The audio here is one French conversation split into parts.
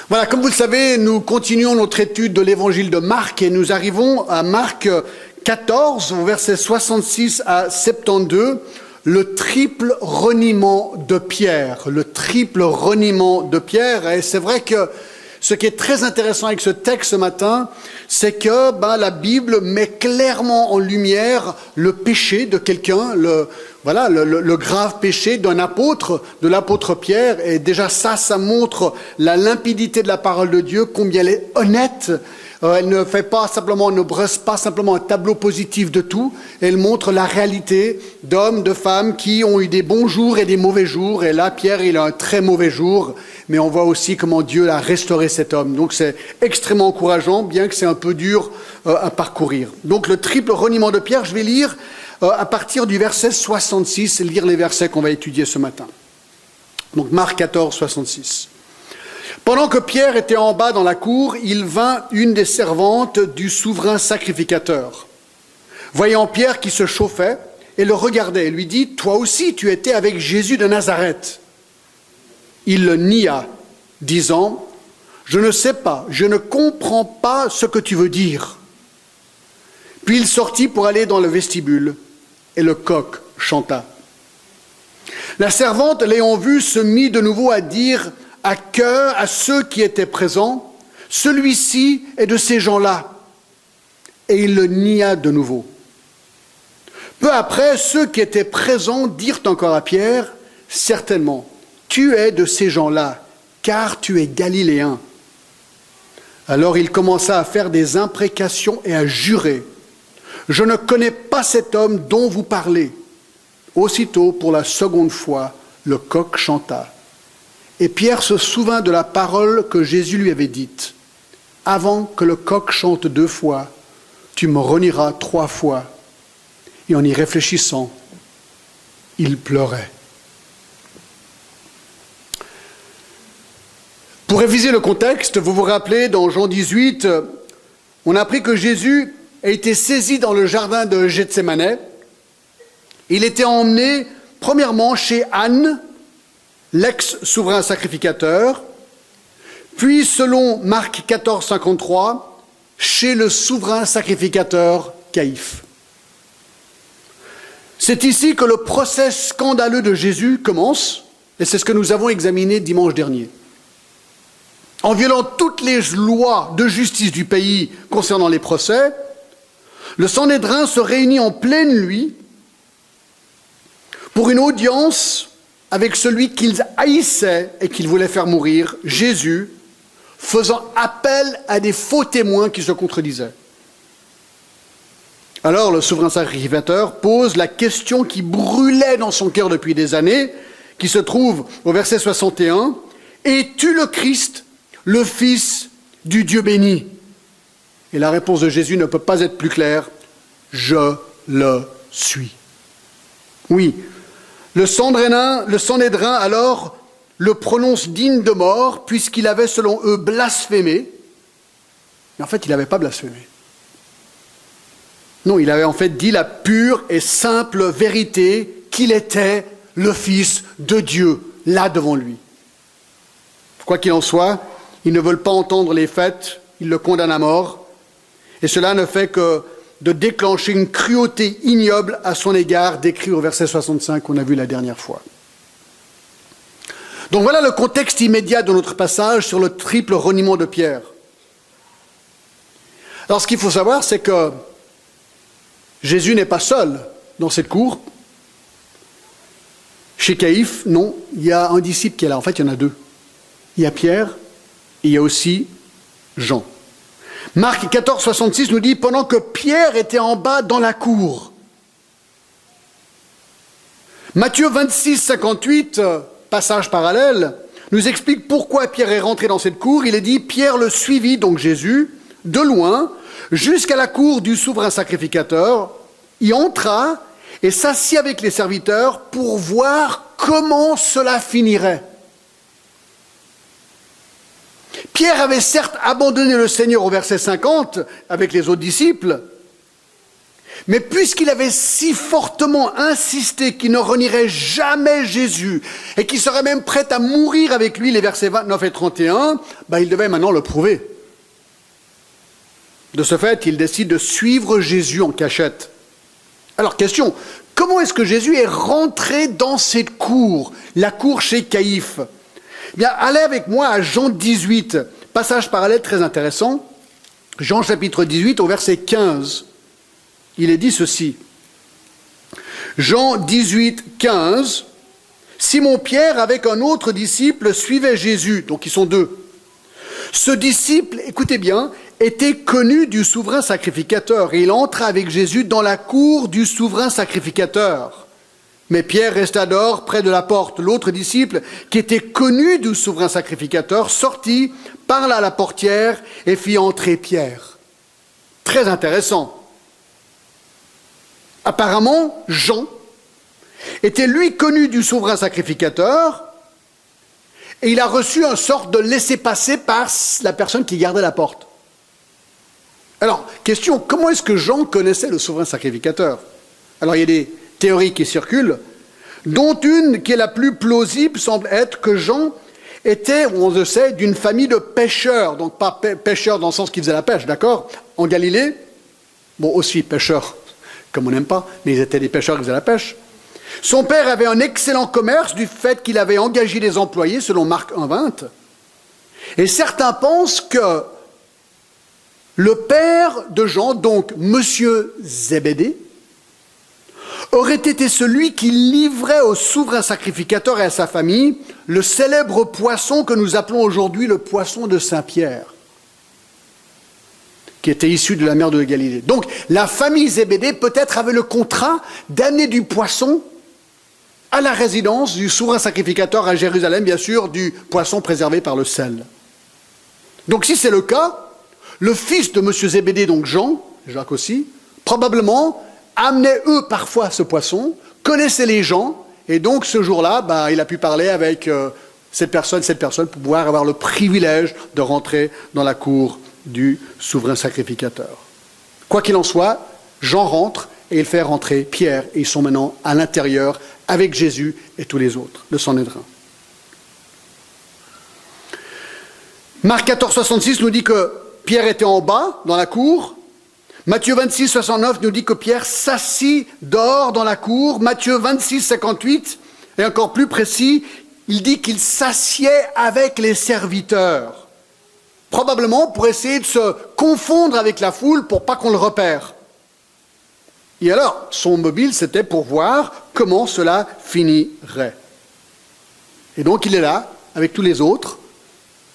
Voilà, comme vous le savez, nous continuons notre étude de l'évangile de Marc et nous arrivons à Marc 14, au verset 66 à 72, le triple reniement de Pierre. Le triple reniement de Pierre. Et c'est vrai que ce qui est très intéressant avec ce texte ce matin, c'est que la Bible met clairement en lumière le péché de quelqu'un, le grave péché d'un apôtre, de l'apôtre Pierre. Et déjà ça montre la limpidité de la parole de Dieu, combien elle est honnête. Elle ne brosse pas simplement un tableau positif de tout, elle montre la réalité d'hommes, de femmes qui ont eu des bons jours et des mauvais jours. Et là, Pierre, il a un très mauvais jour, mais on voit aussi comment Dieu a restauré cet homme. Donc c'est extrêmement encourageant, bien que c'est un peu dur à parcourir. Donc le triple reniement de Pierre, je vais lire à partir du verset 66, lire les versets qu'on va étudier ce matin. Donc Marc 14, 66. Pendant que Pierre était en bas dans la cour, il vint une des servantes du souverain sacrificateur. Voyant Pierre qui se chauffait, elle le regardait et lui dit « Toi aussi, tu étais avec Jésus de Nazareth. » Il le nia, disant « Je ne sais pas, je ne comprends pas ce que tu veux dire. » Puis il sortit pour aller dans le vestibule et le coq chanta. La servante, l'ayant vu, se mit de nouveau à dire à cœur à ceux qui étaient présents, « Celui-ci est de ces gens-là. » Et il le nia de nouveau. Peu après, ceux qui étaient présents dirent encore à Pierre, « Certainement, tu es de ces gens-là, car tu es galiléen. » Alors il commença à faire des imprécations et à jurer, « Je ne connais pas cet homme dont vous parlez. » Aussitôt, pour la seconde fois, le coq chanta. Et Pierre se souvint de la parole que Jésus lui avait dite. « Avant que le coq chante 2 fois, tu me renieras 3 fois. » Et en y réfléchissant, il pleurait. Pour réviser le contexte, vous vous rappelez, dans Jean 18, on a appris que Jésus a été saisi dans le jardin de Gethsémane. Il était emmené, premièrement, chez Anne, l'ex-souverain sacrificateur, puis, selon Marc 14, 53, chez le souverain sacrificateur Caïphe. C'est ici que le procès scandaleux de Jésus commence, et c'est ce que nous avons examiné dimanche dernier. En violant toutes les lois de justice du pays concernant les procès, le Sanhédrin se réunit en pleine nuit pour une audience avec celui qu'ils haïssaient et qu'ils voulaient faire mourir, Jésus, faisant appel à des faux témoins qui se contredisaient. Alors le souverain sacrificateur pose la question qui brûlait dans son cœur depuis des années, qui se trouve au verset 61, « Es-tu le Christ, le Fils du Dieu béni ?» Et la réponse de Jésus ne peut pas être plus claire, « Je le suis. » Oui, le Sanhédrin alors le prononce digne de mort, puisqu'il avait selon eux blasphémé. Mais en fait, il n'avait pas blasphémé. Non, il avait en fait dit la pure et simple vérité qu'il était le Fils de Dieu, là devant lui. Quoi qu'il en soit, ils ne veulent pas entendre les faits, ils le condamnent à mort, et cela ne fait que de déclencher une cruauté ignoble à son égard, décrit au verset 65 qu'on a vu la dernière fois. Donc voilà le contexte immédiat de notre passage sur le triple reniement de Pierre. Alors ce qu'il faut savoir, c'est que Jésus n'est pas seul dans cette cour. Chez Caïphe, non, il y a un disciple qui est là. En fait, il y en a 2. Il y a Pierre et il y a aussi Jean. Marc 14, 66 nous dit « Pendant que Pierre était en bas dans la cour ». Matthieu 26, 58, passage parallèle, nous explique pourquoi Pierre est rentré dans cette cour. Il est dit « Pierre le suivit, donc Jésus, de loin, jusqu'à la cour du souverain sacrificateur, y entra et s'assit avec les serviteurs pour voir comment cela finirait. » Pierre avait certes abandonné le Seigneur au verset 50 avec les autres disciples, Mais puisqu'il avait si fortement insisté qu'il ne renierait jamais Jésus et qu'il serait même prêt à mourir avec lui, les versets 29 et 31, il devait maintenant le prouver. De ce fait, il décide de suivre Jésus en cachette. Alors, question, comment est-ce que Jésus est rentré dans cette cour, la cour chez Caïphe ? Eh bien, allez avec moi à Jean 18, passage parallèle très intéressant. Jean chapitre 18 au verset 15. Il est dit ceci. Jean 18, 15. Simon-Pierre avec un autre disciple suivait Jésus. Donc ils sont deux. Ce disciple, écoutez bien, était connu du souverain sacrificateur. Et il entra avec Jésus dans la cour du souverain sacrificateur. Mais Pierre resta dehors près de la porte. L'autre disciple, qui était connu du souverain sacrificateur, sortit, parla à la portière et fit entrer Pierre. Très intéressant. Apparemment, Jean était lui connu du souverain sacrificateur et il a reçu une sorte de laissez-passer par la personne qui gardait la porte. Alors, question, comment est-ce que Jean connaissait le souverain sacrificateur ? Alors, il y a des théories qui circulent, dont une qui est la plus plausible semble être que Jean était, on le sait, d'une famille de pêcheurs, donc pas pêcheurs dans le sens qu'ils faisaient la pêche, d'accord ? En Galilée, bon, aussi pêcheurs, comme on n'aime pas, mais ils étaient des pêcheurs qui faisaient la pêche. Son père avait un excellent commerce du fait qu'il avait engagé des employés, selon Marc 1,20. Et certains pensent que le père de Jean, donc Monsieur Zébédée, aurait été celui qui livrait au souverain sacrificateur et à sa famille le célèbre poisson que nous appelons aujourd'hui le poisson de Saint-Pierre, qui était issu de la mer de Galilée. Donc la famille Zébédée peut-être avait le contrat d'amener du poisson à la résidence du souverain sacrificateur à Jérusalem, bien sûr, du poisson préservé par le sel. Donc si c'est le cas, le fils de M. Zébédée, donc Jean, Jacques aussi, probablement amenait eux parfois ce poisson, connaissait les gens, et donc ce jour-là, il a pu parler avec cette personne pour pouvoir avoir le privilège de rentrer dans la cour du souverain sacrificateur. Quoi qu'il en soit, Jean rentre et il fait rentrer Pierre, et ils sont maintenant à l'intérieur avec Jésus et tous les autres, le Sanhédrin. Marc 14, 66 nous dit que Pierre était en bas, dans la cour. Matthieu 26, 69 nous dit que Pierre s'assit dehors dans la cour. Matthieu 26, 58, et encore plus précis, il dit qu'il s'assied avec les serviteurs. Probablement pour essayer de se confondre avec la foule pour pas qu'on le repère. Et alors, son mobile, c'était pour voir comment cela finirait. Et donc il est là, avec tous les autres,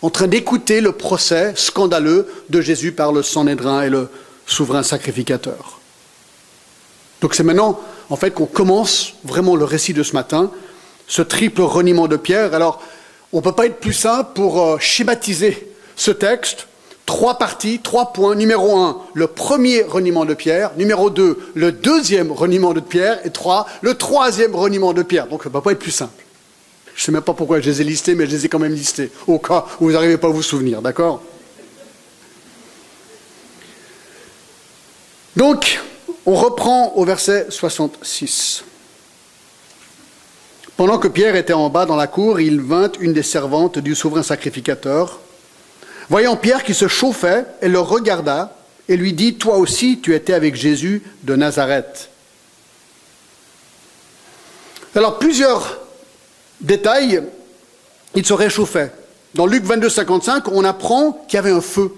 en train d'écouter le procès scandaleux de Jésus par le Sanhédrin et le souverain sacrificateur. Donc c'est maintenant, en fait, qu'on commence vraiment le récit de ce matin, ce triple reniement de Pierre. Alors, on ne peut pas être plus simple pour schématiser ce texte. 3 parties, 3 points. Numéro 1, le premier reniement de Pierre. Numéro 2, le deuxième reniement de Pierre. Et 3, le troisième reniement de Pierre. Donc ça ne peut pas être plus simple. Je ne sais même pas pourquoi je les ai listés, mais je les ai quand même listés, au cas où vous n'arrivez pas à vous souvenir, d'accord ? Donc, on reprend au verset 66. Pendant que Pierre était en bas dans la cour, il vint une des servantes du souverain sacrificateur. Voyant Pierre qui se chauffait, elle le regarda et lui dit « Toi aussi, tu étais avec Jésus de Nazareth. » Alors, plusieurs détails, il se réchauffait. Dans Luc 22, 55, on apprend qu'il y avait un feu.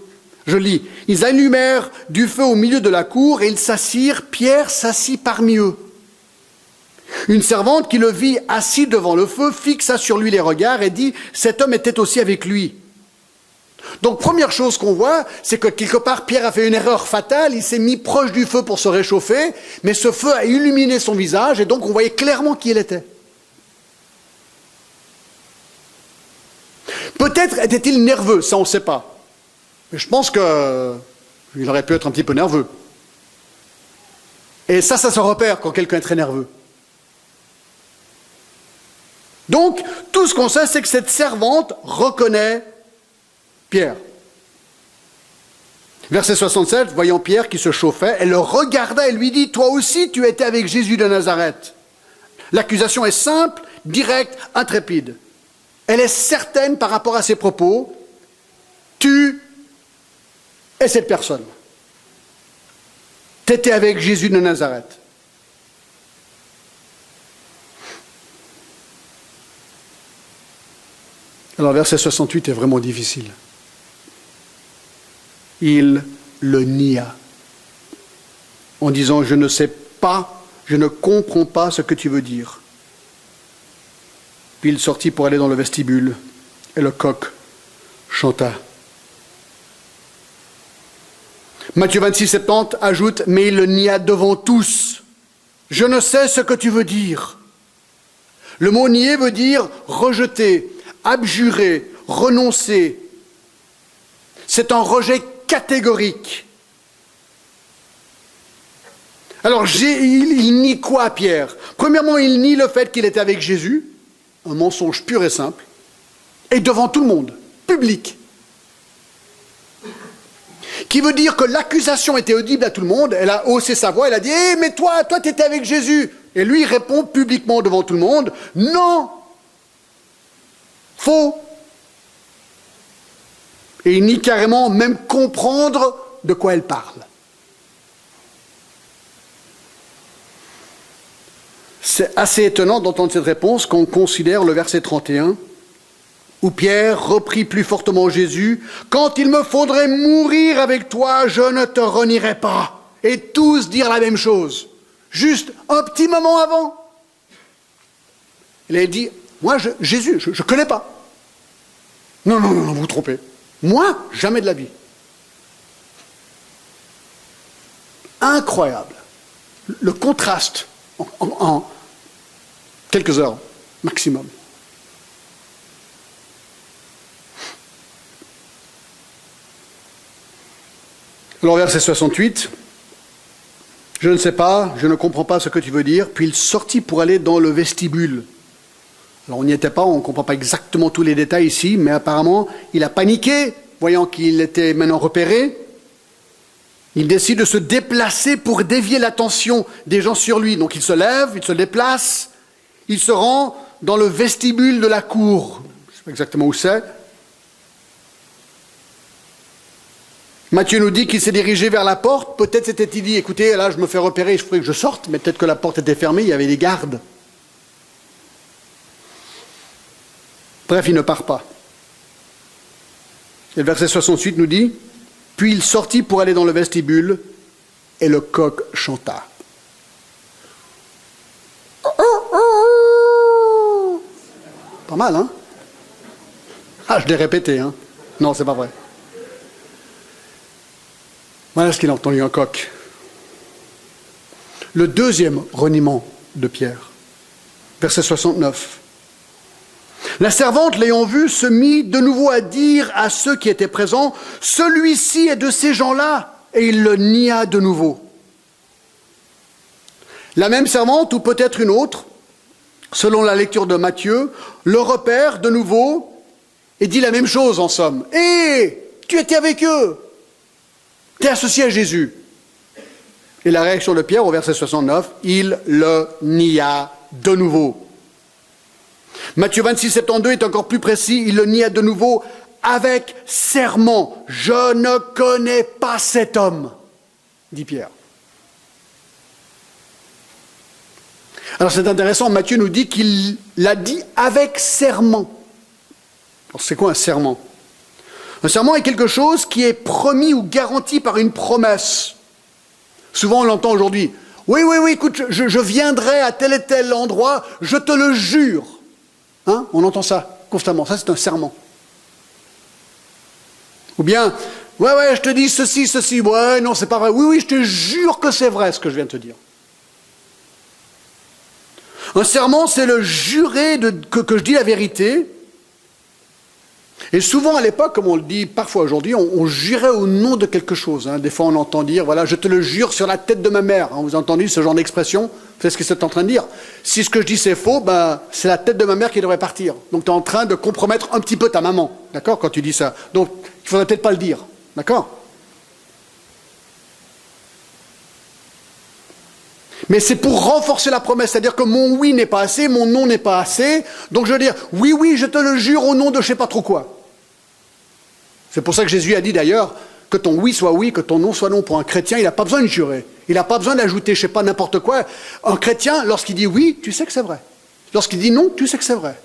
Je lis. Ils allumèrent du feu au milieu de la cour et ils s'assirent. Pierre s'assit parmi eux. Une servante qui le vit assis devant le feu fixa sur lui les regards et dit « Cet homme était aussi avec lui. » Donc, première chose qu'on voit, c'est que quelque part, Pierre a fait une erreur fatale. Il s'est mis proche du feu pour se réchauffer, mais ce feu a illuminé son visage et donc on voyait clairement qui il était. Peut-être était-il nerveux, ça on ne sait pas. Mais je pense qu'il aurait pu être un petit peu nerveux. Et ça se repère quand quelqu'un est très nerveux. Donc, tout ce qu'on sait, c'est que cette servante reconnaît Pierre. Verset 67, voyant Pierre qui se chauffait, elle le regarda et lui dit, toi aussi tu étais avec Jésus de Nazareth. L'accusation est simple, directe, intrépide. Elle est certaine par rapport à ses propos. Tu es cette personne. Tu étais avec Jésus de Nazareth. Alors, verset 68 est vraiment difficile. Il le nia en disant, je ne sais pas, je ne comprends pas ce que tu veux dire. Puis il sortit pour aller dans le vestibule et le coq chanta. Matthieu 26, 70 ajoute, mais il le nia devant tous. Je ne sais ce que tu veux dire. Le mot nier veut dire rejeter, abjurer, renoncer. C'est un rejet catégorique. Alors, il nie quoi, Pierre? Premièrement, il nie le fait qu'il était avec Jésus, un mensonge pur et simple, et devant tout le monde, public. Qui veut dire que l'accusation était audible à tout le monde, elle a haussé sa voix, elle a dit « mais toi, tu étais avec Jésus !» Et lui, il répond publiquement devant tout le monde « Non ! Faux !» Et il nie carrément même comprendre de quoi elle parle. C'est assez étonnant d'entendre cette réponse quand on considère le verset 31, où Pierre reprit plus fortement Jésus, « Quand il me faudrait mourir avec toi, je ne te renierai pas. » Et tous dire la même chose, juste un petit moment avant. Il a dit, « Moi, Jésus, je ne connais pas. » Non, vous vous trompez. Moi, jamais de la vie. Incroyable. Le contraste en quelques heures maximum. Alors, verset 68, « Je ne sais pas, je ne comprends pas ce que tu veux dire. » Puis il sortit pour aller dans le vestibule. Alors, on n'y était pas, on ne comprend pas exactement tous les détails ici, mais apparemment, il a paniqué, voyant qu'il était maintenant repéré. Il décide de se déplacer pour dévier l'attention des gens sur lui. Donc, il se lève, il se déplace, il se rend dans le vestibule de la cour. Je ne sais pas exactement où c'est. Matthieu nous dit qu'il s'est dirigé vers la porte. Peut-être s'était-il dit, écoutez, là je me fais repérer, il faudrait que je sorte, mais peut-être que la porte était fermée, il y avait des gardes. Bref, il ne part pas. Et le verset 68 nous dit, « Puis il sortit pour aller dans le vestibule, et le coq chanta. » Pas mal, hein? Ah, je l'ai répété, hein? Non, c'est pas vrai. Voilà ce qu'il a entendu, un coq. Le deuxième reniement de Pierre, verset 69. La servante, l'ayant vu, se mit de nouveau à dire à ceux qui étaient présents, « Celui-ci est de ces gens-là !» Et il le nia de nouveau. La même servante, ou peut-être une autre, selon la lecture de Matthieu, le repère de nouveau et dit la même chose en somme. « Hé, tu étais avec eux !» Tu es associé à Jésus. Et la réaction de Pierre au verset 69, il le nia de nouveau. Matthieu 26, 72 est encore plus précis, il le nia de nouveau avec serment. Je ne connais pas cet homme, dit Pierre. Alors c'est intéressant, Matthieu nous dit qu'il l'a dit avec serment. Alors c'est quoi un serment ? Un serment est quelque chose qui est promis ou garanti par une promesse. Souvent, on l'entend aujourd'hui. Oui, écoute, je viendrai à tel et tel endroit, je te le jure. Hein ? On entend ça constamment. Ça, c'est un serment. Ou bien, ouais, je te dis ceci. Ouais, non, c'est pas vrai. Oui, je te jure que c'est vrai ce que je viens de te dire. Un serment, c'est le jurer que je dis la vérité. Et souvent à l'époque, comme on le dit parfois aujourd'hui, on jurait au nom de quelque chose. Hein. Des fois on entend dire, voilà, je te le jure sur la tête de ma mère. Hein. Vous avez entendu ce genre d'expression ? C'est ce que c'est en train de dire. Si ce que je dis c'est faux, ben, c'est la tête de ma mère qui devrait partir. Donc tu es en train de compromettre un petit peu ta maman, d'accord, quand tu dis ça. Donc il ne faudrait peut-être pas le dire, d'accord ? Mais c'est pour renforcer la promesse, c'est-à-dire que mon oui n'est pas assez, mon non n'est pas assez. Donc je veux dire, oui, oui, je te le jure au nom de je sais pas trop quoi. C'est pour ça que Jésus a dit d'ailleurs que ton oui soit oui, que ton non soit non. Pour un chrétien, il n'a pas besoin de jurer. Il n'a pas besoin d'ajouter, je sais pas, n'importe quoi. Un chrétien, lorsqu'il dit oui, tu sais que c'est vrai. Lorsqu'il dit non, tu sais que c'est vrai.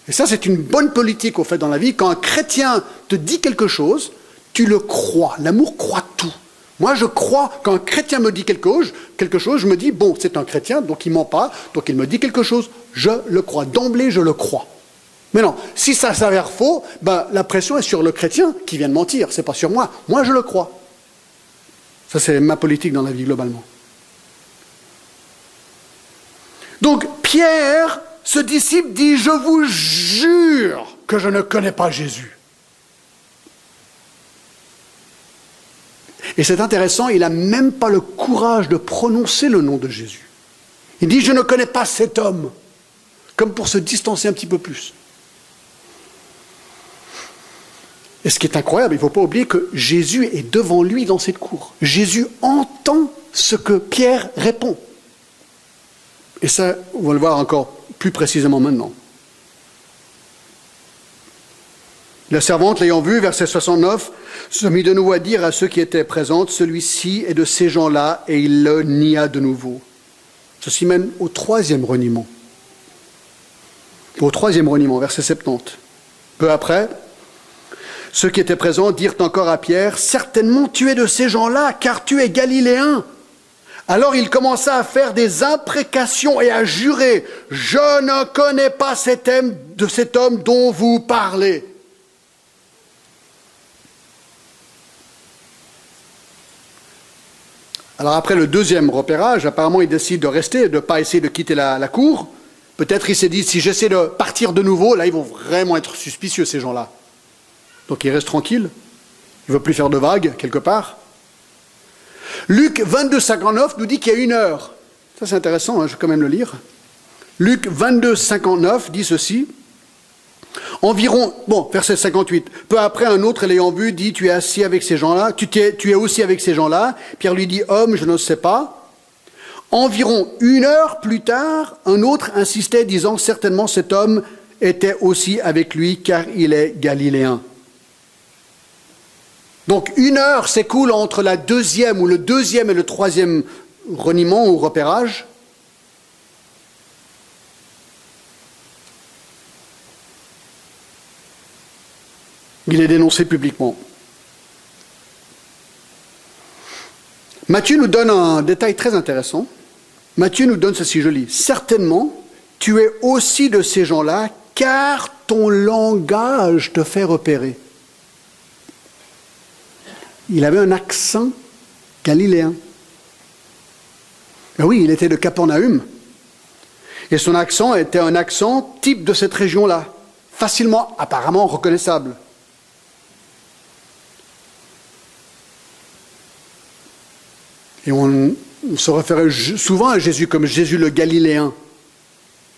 Et ça, c'est une bonne politique, au fait, dans la vie. Quand un chrétien te dit quelque chose, tu le crois. L'amour croit tout. Moi, je crois, quand un chrétien me dit quelque chose, je me dis, bon, c'est un chrétien, donc il ment pas, donc il me dit quelque chose, je le crois. D'emblée, je le crois. Mais non, si ça s'avère faux, ben, la pression est sur le chrétien qui vient de mentir, c'est pas sur moi. Moi, je le crois. Ça, c'est ma politique dans la vie, globalement. Donc, Pierre, ce disciple, dit, je vous jure que je ne connais pas Jésus. Et c'est intéressant, il n'a même pas le courage de prononcer le nom de Jésus. Il dit, je ne connais pas cet homme, comme pour se distancer un petit peu plus. Et ce qui est incroyable, il ne faut pas oublier que Jésus est devant lui dans cette cour. Jésus entend ce que Pierre répond. Et ça, on va le voir encore plus précisément maintenant. La servante, l'ayant vu, verset 69, se mit de nouveau à dire à ceux qui étaient présents, celui-ci est de ces gens-là, et il le nia de nouveau. Ceci mène au troisième reniement. Au troisième reniement, verset 70. Peu après, ceux qui étaient présents dirent encore à Pierre, certainement tu es de ces gens-là, car tu es galiléen. Alors il commença à faire des imprécations et à jurer, je ne connais pas cet homme dont vous parlez. Alors après le deuxième repérage, apparemment il décide de rester, de ne pas essayer de quitter la cour. Peut-être il s'est dit, si j'essaie de partir de nouveau, là ils vont vraiment être suspicieux ces gens-là. Donc il reste tranquille, il ne veut plus faire de vagues quelque part. Luc 22, 59 nous dit qu'il y a 1 heure. Ça c'est intéressant, hein, je vais quand même le lire. Luc 22, 59 dit ceci. Environ, verset 58, peu après un autre l'ayant vu dit, tu es assis avec ces gens-là, tu es aussi avec ces gens-là. Pierre lui dit, homme, je ne sais pas. Environ 1 heure plus tard, un autre insistait disant, certainement cet homme était aussi avec lui car il est galiléen. Donc 1 heure s'écoule entre le deuxième et le troisième reniement ou repérage. Il est dénoncé publiquement. Matthieu nous donne un détail très intéressant. Matthieu nous donne ceci, je lis. Certainement, tu es aussi de ces gens-là, car ton langage te fait repérer. Il avait un accent galiléen. Ben oui, il était de Capernaum. Et son accent était un accent type de cette région-là, facilement, apparemment reconnaissable. Et on se référait souvent à Jésus comme Jésus le Galiléen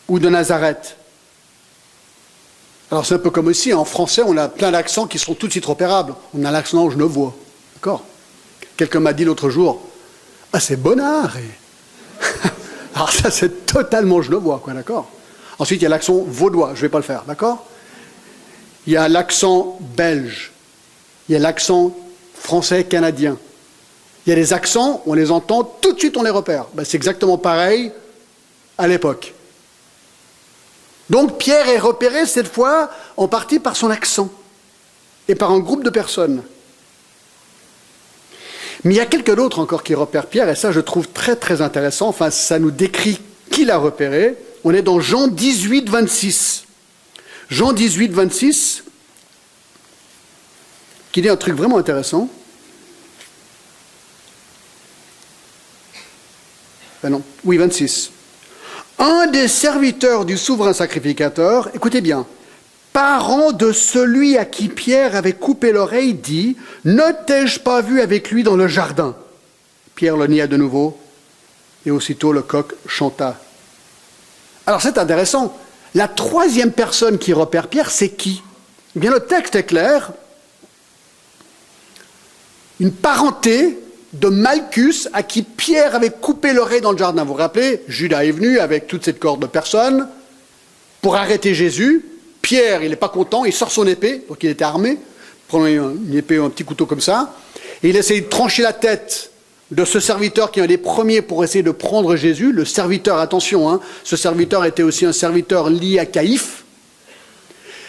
ou de Nazareth. Alors c'est un peu comme ici, en français, on a plein d'accents qui sont tout de suite repérables. On a l'accent genevois, d'accord ? Quelqu'un m'a dit l'autre jour, « Ah, c'est Bonnard !» Alors ça, c'est totalement genevois, quoi, d'accord ? Ensuite, il y a l'accent vaudois, je ne vais pas le faire, d'accord ? Il y a l'accent belge, il y a l'accent français-canadien. Il y a des accents, on les entend, tout de suite on les repère. Ben, c'est exactement pareil à l'époque. Donc Pierre est repéré cette fois en partie par son accent et par un groupe de personnes. Mais il y a quelqu'un d'autre encore qui repère Pierre, et ça je trouve très très intéressant. Enfin, ça nous décrit qui l'a repéré. On est dans Jean 18, 26. Jean 18, 26, qui dit un truc vraiment intéressant. Non, oui, 26. Un des serviteurs du souverain sacrificateur, écoutez bien, parent de celui à qui Pierre avait coupé l'oreille, dit, « Ne t'ai-je pas vu avec lui dans le jardin ?» Pierre le nia de nouveau, et aussitôt le coq chanta. Alors c'est intéressant. La troisième personne qui repère Pierre, c'est qui ? Eh bien, le texte est clair. Une parenté de Malchus à qui Pierre avait coupé l'oreille dans le jardin. Vous vous rappelez, Judas est venu avec toute cette corde de personnes pour arrêter Jésus. Pierre, il n'est pas content, il sort son épée, donc il était armé, prend une épée ou un petit couteau comme ça, et il essaye de trancher la tête de ce serviteur qui est un des premiers pour essayer de prendre Jésus. Le serviteur, attention, hein, ce serviteur était aussi un serviteur lié à Caïphe.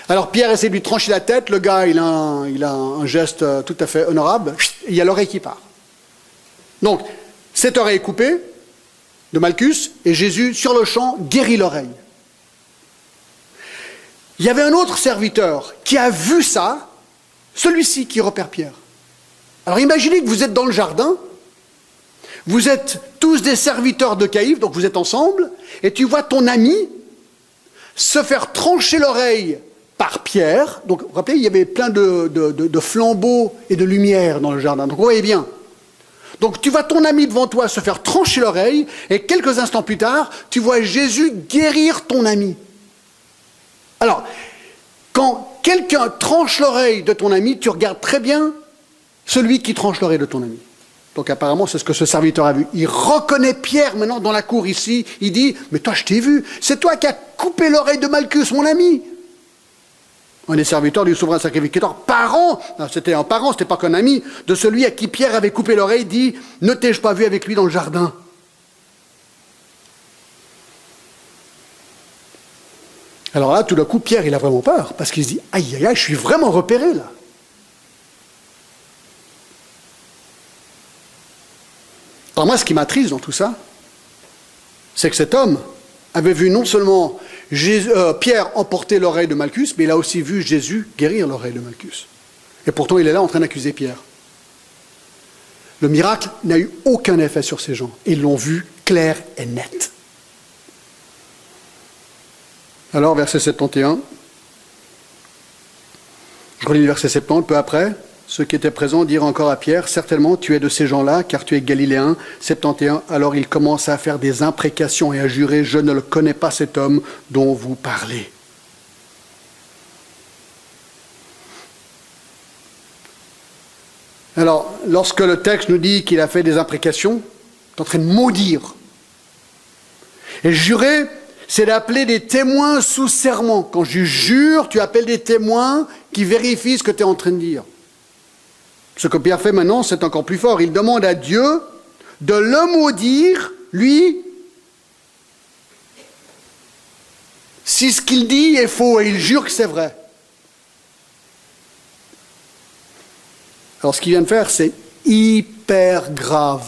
Alors Pierre essaie de lui trancher la tête, le gars il a un geste tout à fait honorable, et il y a l'oreille qui part. Donc, cette oreille est coupée de Malchus, et Jésus, sur le champ, guérit l'oreille. Il y avait un autre serviteur qui a vu ça, celui-ci qui repère Pierre. Alors imaginez que vous êtes dans le jardin, vous êtes tous des serviteurs de Caïphe, donc vous êtes ensemble, et tu vois ton ami se faire trancher l'oreille par Pierre. Donc, vous vous rappelez, il y avait plein de flambeaux et de lumière dans le jardin. Donc, vous voyez bien. Donc, tu vois ton ami devant toi se faire trancher l'oreille, et quelques instants plus tard, tu vois Jésus guérir ton ami. Alors, quand quelqu'un tranche l'oreille de ton ami, tu regardes très bien celui qui tranche l'oreille de ton ami. Donc apparemment, c'est ce que ce serviteur a vu. Il reconnaît Pierre maintenant dans la cour ici. Il dit, mais toi, je t'ai vu. C'est toi qui as coupé l'oreille de Malchus, mon ami. Un des serviteurs du souverain sacrificateur, parent, c'était un parent, c'était pas qu'un ami, de celui à qui Pierre avait coupé l'oreille, dit, ne t'ai-je pas vu avec lui dans le jardin? Alors là, tout d'un coup, Pierre, il a vraiment peur, parce qu'il se dit, aïe, aïe, aïe, je suis vraiment repéré, là. Alors moi, ce qui m'attriste dans tout ça, c'est que cet homme avait vu non seulement Pierre emporter l'oreille de Malchus, mais il a aussi vu Jésus guérir l'oreille de Malchus. Et pourtant, il est là en train d'accuser Pierre. Le miracle n'a eu aucun effet sur ces gens. Ils l'ont vu clair et net. Alors, verset 71. Je relis le verset 70, peu après. Ceux qui étaient présents dirent encore à Pierre, « Certainement, tu es de ces gens-là, car tu es galiléen. » 71. Alors il commença à faire des imprécations et à jurer, « Je ne le connais pas, cet homme dont vous parlez. » Alors, lorsque le texte nous dit qu'il a fait des imprécations, il est en train de maudire. Et jurer, c'est d'appeler des témoins sous serment. Quand je jure, tu appelles des témoins qui vérifient ce que tu es en train de dire. Ce que Pierre fait maintenant, c'est encore plus fort. Il demande à Dieu de le maudire, lui, si ce qu'il dit est faux, et il jure que c'est vrai. Alors ce qu'il vient de faire, c'est hyper grave.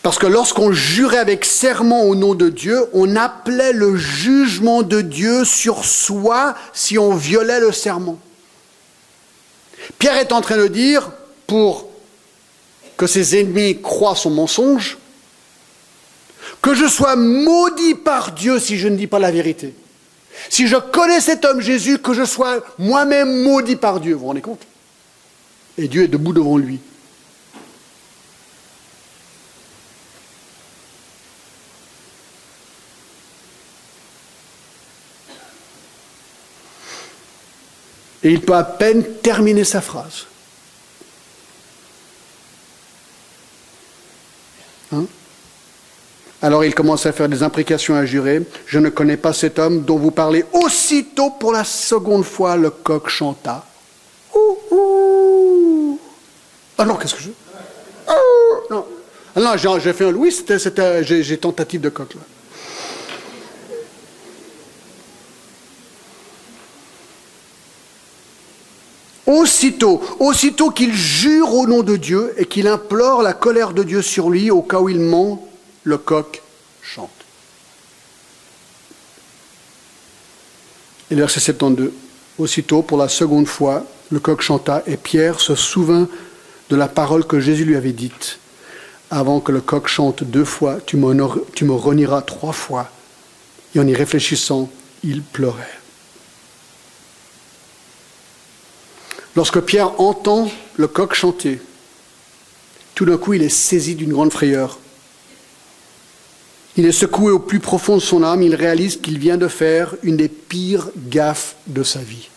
Parce que lorsqu'on jurait avec serment au nom de Dieu, on appelait le jugement de Dieu sur soi si on violait le serment. Pierre est en train de dire, pour que ses ennemis croient son mensonge, que je sois maudit par Dieu si je ne dis pas la vérité. Si je connais cet homme Jésus, que je sois moi-même maudit par Dieu. Vous vous rendez compte? Et Dieu est debout devant lui. Et il peut à peine terminer sa phrase. Hein? Alors il commence à faire des imprécations à jurer. Je ne connais pas cet homme dont vous parlez. Aussitôt, pour la seconde fois, le coq chanta. Ouh, ouh. Ah non, qu'est-ce que je... Non, ah non, j'ai fait un... Oui, j'ai tentative de coq, là. Aussitôt qu'il jure au nom de Dieu et qu'il implore la colère de Dieu sur lui, au cas où il ment, le coq chante. Et le verset 72. Aussitôt, pour la seconde fois, le coq chanta et Pierre se souvint de la parole que Jésus lui avait dite. Avant que le coq chante 2 fois, tu me renieras 3 fois. Et en y réfléchissant, il pleurait. Lorsque Pierre entend le coq chanter, tout d'un coup, il est saisi d'une grande frayeur. Il est secoué au plus profond de son âme, il réalise qu'il vient de faire une des pires gaffes de sa vie.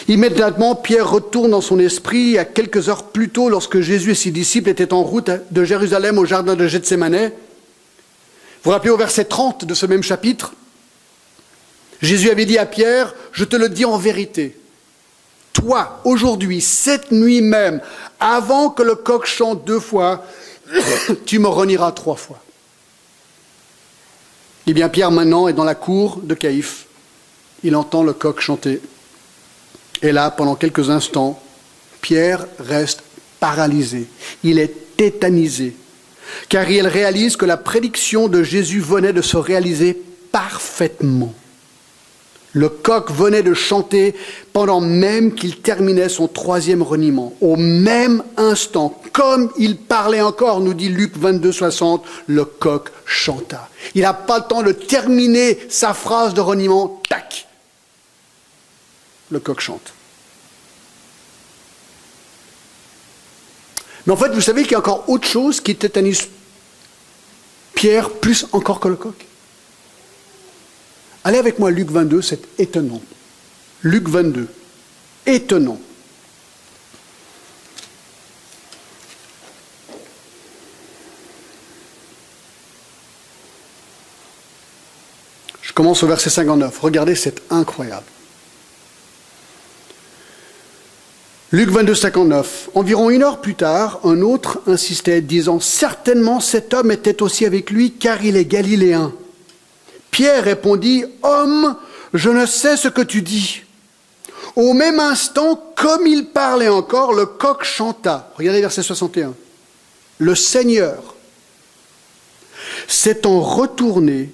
Immédiatement, Pierre retourne dans son esprit à quelques heures plus tôt lorsque Jésus et ses disciples étaient en route de Jérusalem au jardin de Gethsémanès. Vous vous rappelez au verset 30 de ce même chapitre, Jésus avait dit à Pierre, « Je te le dis en vérité, toi, aujourd'hui, cette nuit même, avant que le coq chante 2 fois, tu me renieras 3 fois. » Eh bien, Pierre maintenant est dans la cour de Caïphe. Il entend le coq chanter. Et là, pendant quelques instants, Pierre reste paralysé. Il est tétanisé. Car il réalise que la prédiction de Jésus venait de se réaliser parfaitement. Le coq venait de chanter pendant même qu'il terminait son 3e reniement. Au même instant, comme il parlait encore, nous dit Luc 22, 60, le coq chanta. Il n'a pas le temps de terminer sa phrase de reniement, tac, le coq chante. Mais en fait, vous savez qu'il y a encore autre chose qui tétanise Pierre plus encore que le coq. Allez avec moi, Luc 22, c'est étonnant. Luc 22, étonnant. Je commence au verset 59. Regardez, c'est incroyable. Luc 22, 59. Environ 1 heure plus tard, un autre insistait, disant « Certainement cet homme était aussi avec lui, car il est galiléen. » Pierre répondit « Homme, je ne sais ce que tu dis. » Au même instant, comme il parlait encore, le coq chanta. Regardez verset 61. Le Seigneur, s'étant retourné,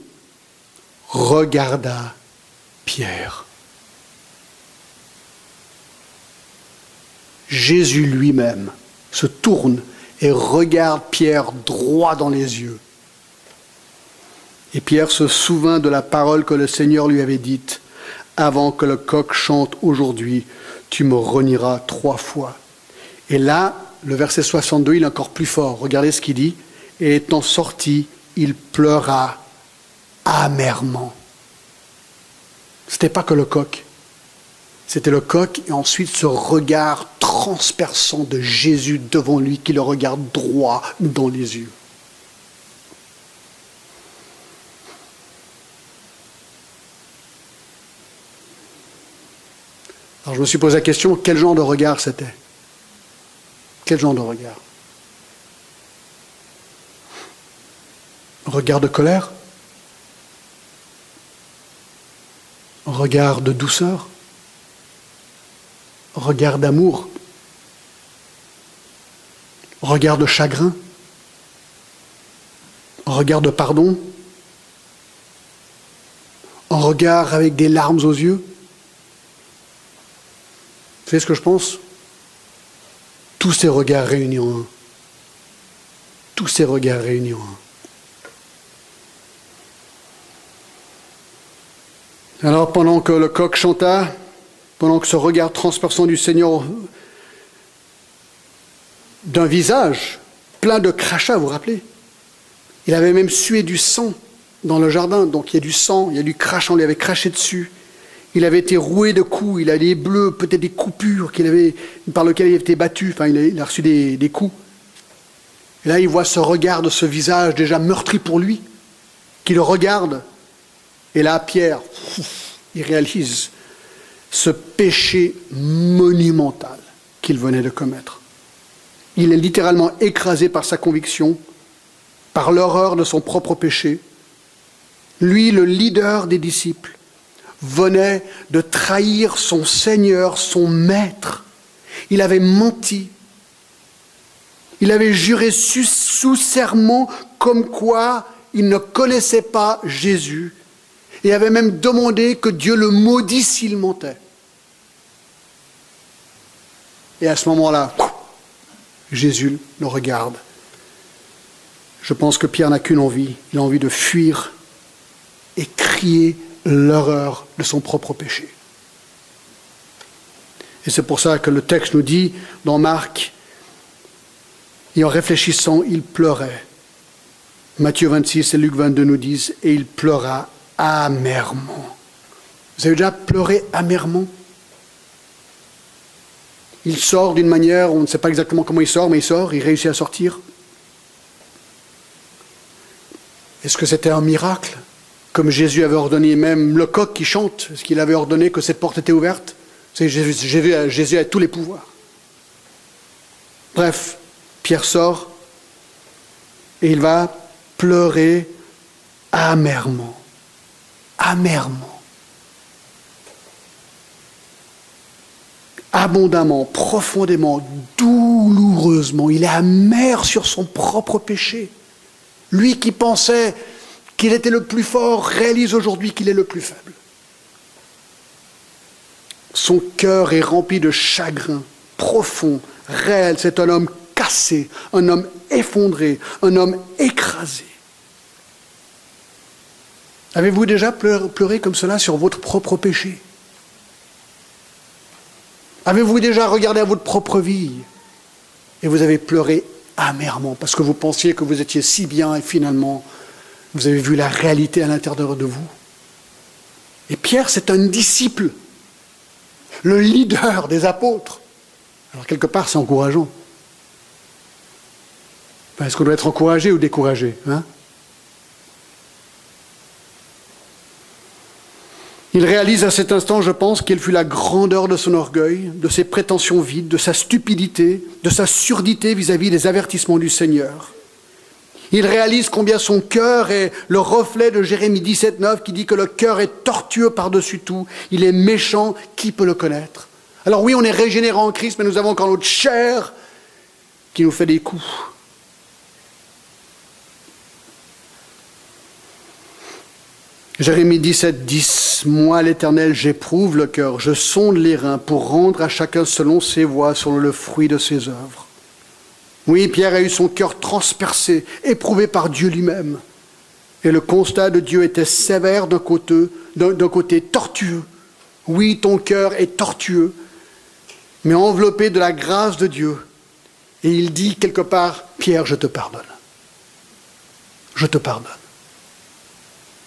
regarda Pierre. Jésus lui-même se tourne et regarde Pierre droit dans les yeux. Et Pierre se souvint de la parole que le Seigneur lui avait dite. Avant que le coq chante aujourd'hui, tu me renieras 3 fois. Et là, le verset 62, il est encore plus fort. Regardez ce qu'il dit. Et étant sorti, il pleura amèrement. Ce n'était pas que le coq. C'était le coq et ensuite ce regard transperçant de Jésus devant lui qui le regarde droit dans les yeux. Alors je me suis posé la question, quel genre de regard c'était? Quel genre de regard? Un regard de colère? Un regard de douceur? Un regard d'amour? Un regard de chagrin? Un regard de pardon? Un regard avec des larmes aux yeux? Vous savez ce que je pense? Tous ces regards réunis en un. Tous ces regards réunis en un. Alors pendant que le coq chanta, pendant que ce regard transperçant du Seigneur d'un visage plein de crachats, vous vous rappelez? Il avait même sué du sang dans le jardin, donc il y a du sang, il y a du crachat, on lui avait craché dessus. Il avait été roué de coups, il a des bleus, peut-être des coupures par lesquelles il avait été battu, enfin il a reçu des coups. Et là il voit ce regard de ce visage déjà meurtri pour lui, qui le regarde. Et là Pierre, il réalise ce péché monumental qu'il venait de commettre. Il est littéralement écrasé par sa conviction, par l'horreur de son propre péché. Lui, le leader des disciples, venait de trahir son Seigneur, son Maître. Il avait menti. Il avait juré sous serment comme quoi il ne connaissait pas Jésus et avait même demandé que Dieu le maudisse s'il mentait. Et à ce moment-là, Jésus le regarde. Je pense que Pierre n'a qu'une envie. Il a envie de fuir et crier l'horreur de son propre péché. Et c'est pour ça que le texte nous dit, dans Marc, et en réfléchissant, il pleurait. Matthieu 26 et Luc 22 nous disent, et il pleura amèrement. Vous avez déjà pleuré amèrement? Il sort d'une manière, on ne sait pas exactement comment il sort, mais il réussit à sortir. Est-ce que c'était un miracle? Comme Jésus avait ordonné, même le coq qui chante, est-ce qu'il avait ordonné que cette porte était ouverte? Jésus a tous les pouvoirs. Bref, Pierre sort et il va pleurer amèrement. Amèrement. Abondamment, profondément, douloureusement. Il est amer sur son propre péché. Lui qui pensait qu'il était le plus fort réalise aujourd'hui qu'il est le plus faible. Son cœur est rempli de chagrin profond, réel. C'est un homme cassé, un homme effondré, un homme écrasé. Avez-vous déjà pleuré comme cela sur votre propre péché? Avez-vous déjà regardé à votre propre vie et vous avez pleuré amèrement parce que vous pensiez que vous étiez si bien et finalement vous avez vu la réalité à l'intérieur de vous? Et Pierre, c'est un disciple, le leader des apôtres. Alors quelque part, c'est encourageant. Est-ce qu'on doit être encouragé ou découragé, hein? Il réalise à cet instant, je pense, quelle fut la grandeur de son orgueil, de ses prétentions vides, de sa stupidité, de sa surdité vis-à-vis des avertissements du Seigneur. Il réalise combien son cœur est le reflet de Jérémie 17,9 qui dit que le cœur est tortueux par-dessus tout, il est méchant, qui peut le connaître? Alors oui, on est régénéré en Christ, mais nous avons encore notre chair qui nous fait des coups. Jérémie 17,10 « Moi, l'Éternel, j'éprouve le cœur, je sonde les reins pour rendre à chacun selon ses voies, selon le fruit de ses œuvres. » Oui, Pierre a eu son cœur transpercé, éprouvé par Dieu lui-même. Et le constat de Dieu était sévère d'un côté tortueux. Oui, ton cœur est tortueux, mais enveloppé de la grâce de Dieu. Et il dit quelque part, Pierre, je te pardonne. Je te pardonne.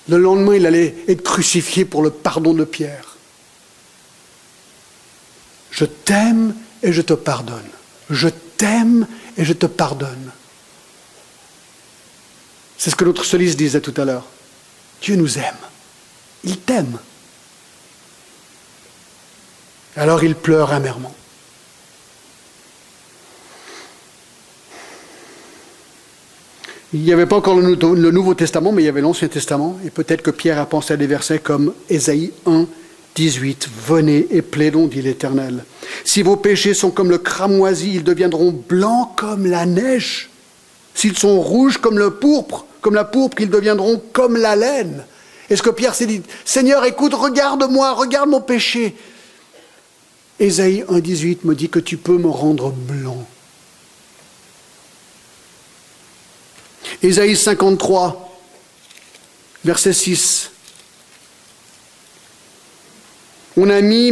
Le lendemain, il allait être crucifié pour le pardon de Pierre. Je t'aime et je te pardonne. Je t'aime et je te pardonne. C'est ce que notre soliste disait tout à l'heure. Dieu nous aime. Il t'aime. Alors il pleure amèrement. Il n'y avait pas encore le Nouveau Testament, mais il y avait l'Ancien Testament. Et peut-être que Pierre a pensé à des versets comme Ésaïe 1, 18. « Venez et plaidons, dit l'Éternel. Si vos péchés sont comme le cramoisi, ils deviendront blancs comme la neige. S'ils sont rouges comme la pourpre, ils deviendront comme la laine. » Est-ce que Pierre s'est dit, « Seigneur, écoute, regarde-moi, regarde mon péché. » Ésaïe 1, 18 me dit que tu peux me rendre blanc. Ésaïe 53, verset 6. On a mis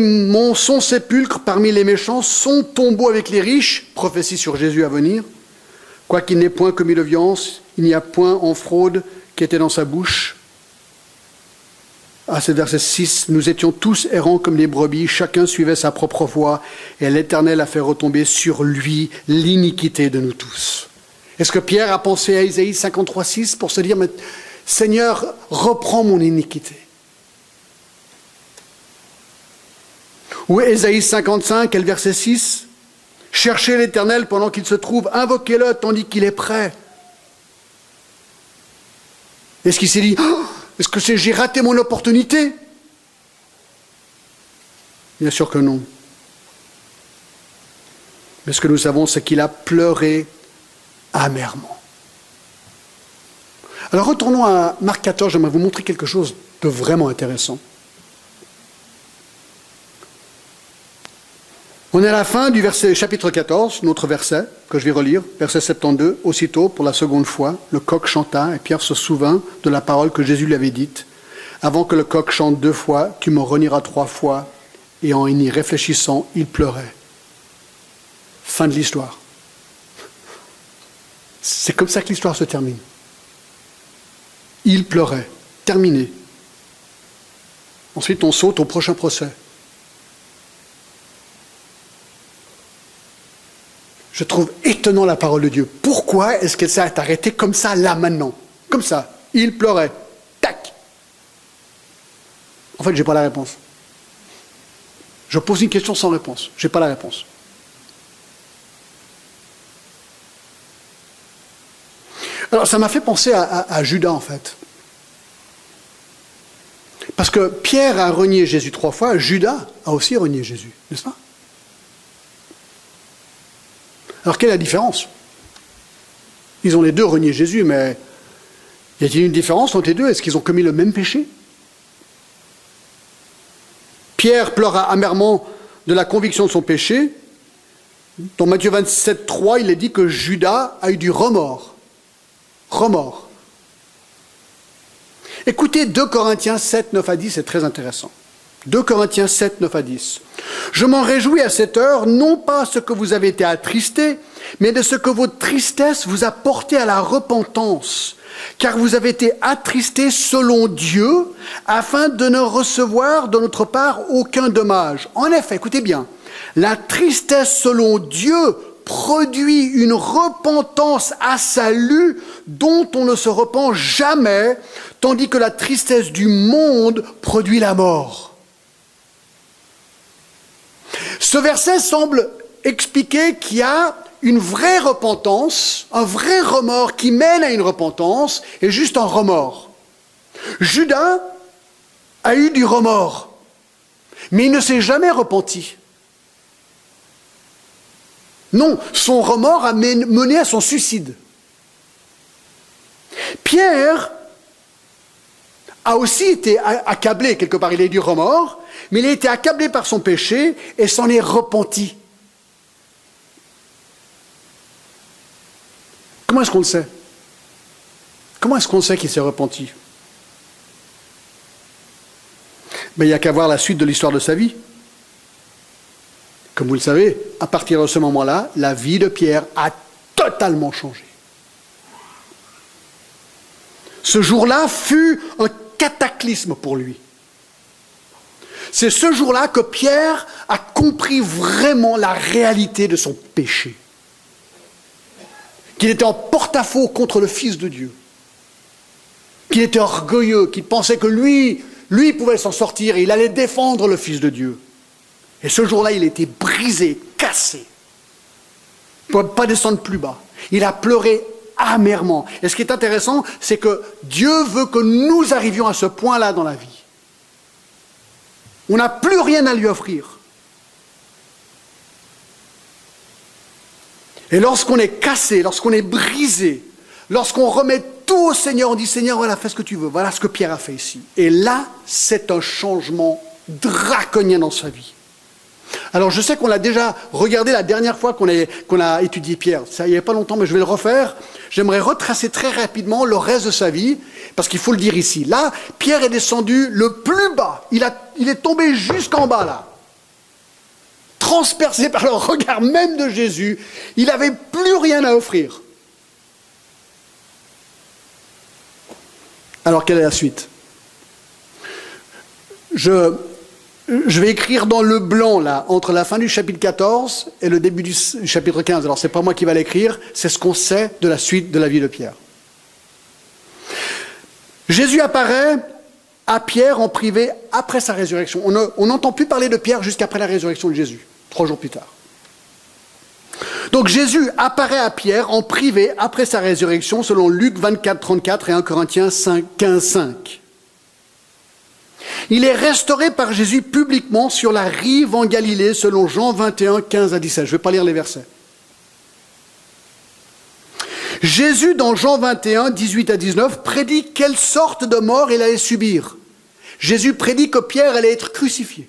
son sépulcre parmi les méchants, son tombeau avec les riches, prophétie sur Jésus à venir. Quoiqu'il n'ait point commis de violence, il n'y a point en fraude qui était dans sa bouche. À ce verset 6, nous étions tous errants comme des brebis, chacun suivait sa propre voie, et l'Éternel a fait retomber sur lui l'iniquité de nous tous. Est-ce que Pierre a pensé à Ésaïe 53, 6 pour se dire, mais, Seigneur, reprends mon iniquité? Ou Ésaïe 55, et le verset 6, cherchez l'Éternel pendant qu'il se trouve, invoquez-le tandis qu'il est prêt. Est-ce qu'il s'est dit, oh, est-ce que j'ai raté mon opportunité? Bien sûr que non. Mais ce que nous savons, c'est qu'il a pleuré amèrement. Alors retournons à Marc 14, j'aimerais vous montrer quelque chose de vraiment intéressant. On est à la fin du chapitre 14, notre verset, que je vais relire, verset 72. Aussitôt, pour la seconde fois, le coq chanta, et Pierre se souvint de la parole que Jésus lui avait dite. Avant que le coq chante 2 fois, tu me renieras 3 fois. Et en y réfléchissant, il pleurait. Fin de l'histoire. C'est comme ça que l'histoire se termine. Il pleurait. Terminé. Ensuite, on saute au prochain procès. Je trouve étonnant la parole de Dieu. Pourquoi est-ce qu'elle s'est arrêtée comme ça, là, maintenant? Comme ça. Il pleurait. Tac. En fait, je n'ai pas la réponse. Je pose une question sans réponse. Je n'ai pas la réponse. Alors, ça m'a fait penser à Judas, en fait. Parce que Pierre a renié Jésus 3 fois, Judas a aussi renié Jésus, n'est-ce pas? Alors, quelle est la différence? Ils ont les deux renié Jésus, mais y a-t-il une différence entre les deux? Est-ce qu'ils ont commis le même péché? Pierre pleura amèrement de la conviction de son péché. Dans Matthieu 27, 3, il est dit que Judas a eu du remords. Remords. Écoutez 2 Corinthiens 7, 9 à 10, c'est très intéressant. 2 Corinthiens 7, 9 à 10. Je m'en réjouis à cette heure, non pas ce que vous avez été attristés, mais de ce que votre tristesse vous a porté à la repentance. Car vous avez été attristés selon Dieu, afin de ne recevoir de notre part aucun dommage. En effet, écoutez bien, la tristesse selon Dieu produit une repentance à salut dont on ne se repent jamais, tandis que la tristesse du monde produit la mort. Ce verset semble expliquer qu'il y a une vraie repentance, un vrai remords qui mène à une repentance, et juste un remords. Judas a eu du remords, mais il ne s'est jamais repenti. Non, son remords a mené à son suicide. Pierre a aussi été accablé, quelque part, il a eu du remords, mais il a été accablé par son péché et s'en est repenti. Comment est-ce qu'on le sait? Comment est-ce qu'on sait qu'il s'est repenti? Ben, il n'y a qu'à voir la suite de l'histoire de sa vie. Comme vous le savez, à partir de ce moment-là, la vie de Pierre a totalement changé. Ce jour-là fut un cataclysme pour lui. C'est ce jour-là que Pierre a compris vraiment la réalité de son péché. Qu'il était en porte-à-faux contre le Fils de Dieu. Qu'il était orgueilleux, qu'il pensait que lui pouvait s'en sortir et il allait défendre le Fils de Dieu. Et ce jour-là, il était brisé, cassé. Il ne pouvait pas descendre plus bas. Il a pleuré amèrement. Et ce qui est intéressant, c'est que Dieu veut que nous arrivions à ce point-là dans la vie. On n'a plus rien à lui offrir. Et lorsqu'on est cassé, lorsqu'on est brisé, lorsqu'on remet tout au Seigneur, on dit « Seigneur, voilà, fais ce que tu veux. » Voilà ce que Pierre a fait ici. Et là, c'est un changement draconien dans sa vie. Alors je sais qu'on l'a déjà regardé la dernière fois qu'on a étudié Pierre. Ça, il n'y avait pas longtemps, mais je vais le refaire. J'aimerais retracer très rapidement le reste de sa vie, parce qu'il faut le dire ici. Là, Pierre est descendu le plus bas. Il est tombé jusqu'en bas, là. Transpercé par le regard même de Jésus. Il n'avait plus rien à offrir. Alors, quelle est la suite? Je vais écrire dans le blanc, là, entre la fin du chapitre 14 et le début du chapitre 15. Alors, ce n'est pas moi qui va l'écrire, c'est ce qu'on sait de la suite de la vie de Pierre. Jésus apparaît à Pierre en privé après sa résurrection. On n'entend plus parler de Pierre jusqu'après la résurrection de Jésus, 3 jours plus tard. Donc, Jésus apparaît à Pierre en privé après sa résurrection, selon Luc 24, 34 et 1 Corinthiens 15, 5. Il est restauré par Jésus publiquement sur la rive en Galilée, selon Jean 21, 15 à 17. Je ne vais pas lire les versets. Jésus, dans Jean 21, 18 à 19, prédit quelle sorte de mort il allait subir. Jésus prédit que Pierre allait être crucifié.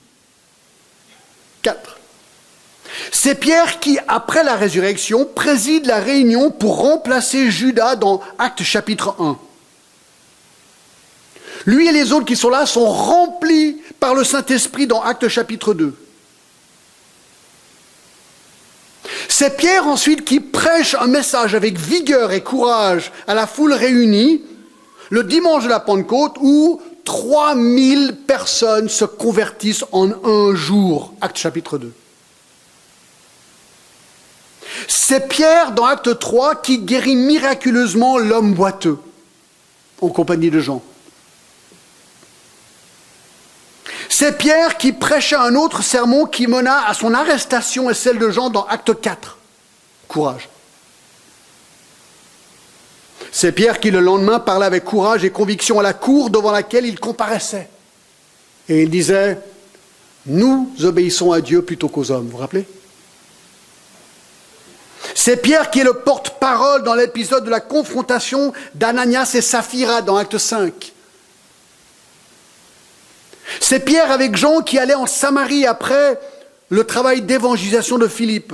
4. C'est Pierre qui, après la résurrection, préside la réunion pour remplacer Judas dans Actes chapitre 1. Lui et les autres qui sont là sont remplis par le Saint-Esprit dans Actes chapitre 2. C'est Pierre ensuite qui prêche un message avec vigueur et courage à la foule réunie le dimanche de la Pentecôte où 3000 personnes se convertissent en un jour. Actes chapitre 2. C'est Pierre, dans Acte 3, qui guérit miraculeusement l'homme boiteux, en compagnie de Jean. C'est Pierre qui prêcha un autre sermon qui mena à son arrestation et celle de Jean dans Acte 4. Courage. C'est Pierre qui, le lendemain, parlait avec courage et conviction à la cour devant laquelle il comparaissait. Et il disait, nous obéissons à Dieu plutôt qu'aux hommes. Vous vous rappelez ? C'est Pierre qui est le porte-parole dans l'épisode de la confrontation d'Ananias et Saphira dans Acte 5. C'est Pierre avec Jean qui allait en Samarie après le travail d'évangélisation de Philippe.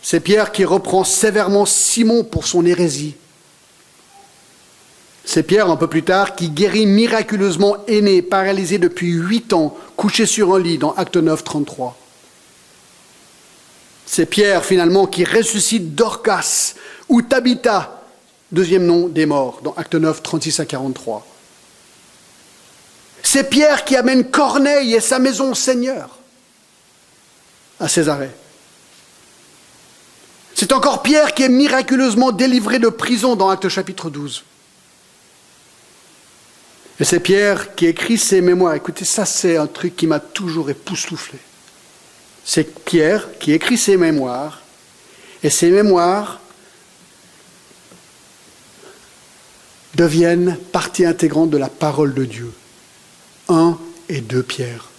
C'est Pierre qui reprend sévèrement Simon pour son hérésie. C'est Pierre, un peu plus tard, qui guérit miraculeusement Énée, paralysé depuis 8 ans, couché sur un lit dans Acte 9, 33. C'est Pierre, finalement, qui ressuscite Dorcas ou Tabitha, deuxième nom des morts, dans Acte 9, 36 à 43. C'est Pierre qui amène Corneille et sa maison au Seigneur à Césarée. C'est encore Pierre qui est miraculeusement délivré de prison dans Acte chapitre 12. Et c'est Pierre qui écrit ses mémoires. Écoutez, ça c'est un truc qui m'a toujours époustouflé. C'est Pierre qui écrit ses mémoires, et ces mémoires deviennent partie intégrante de la parole de Dieu. 1 et 2 Pierre.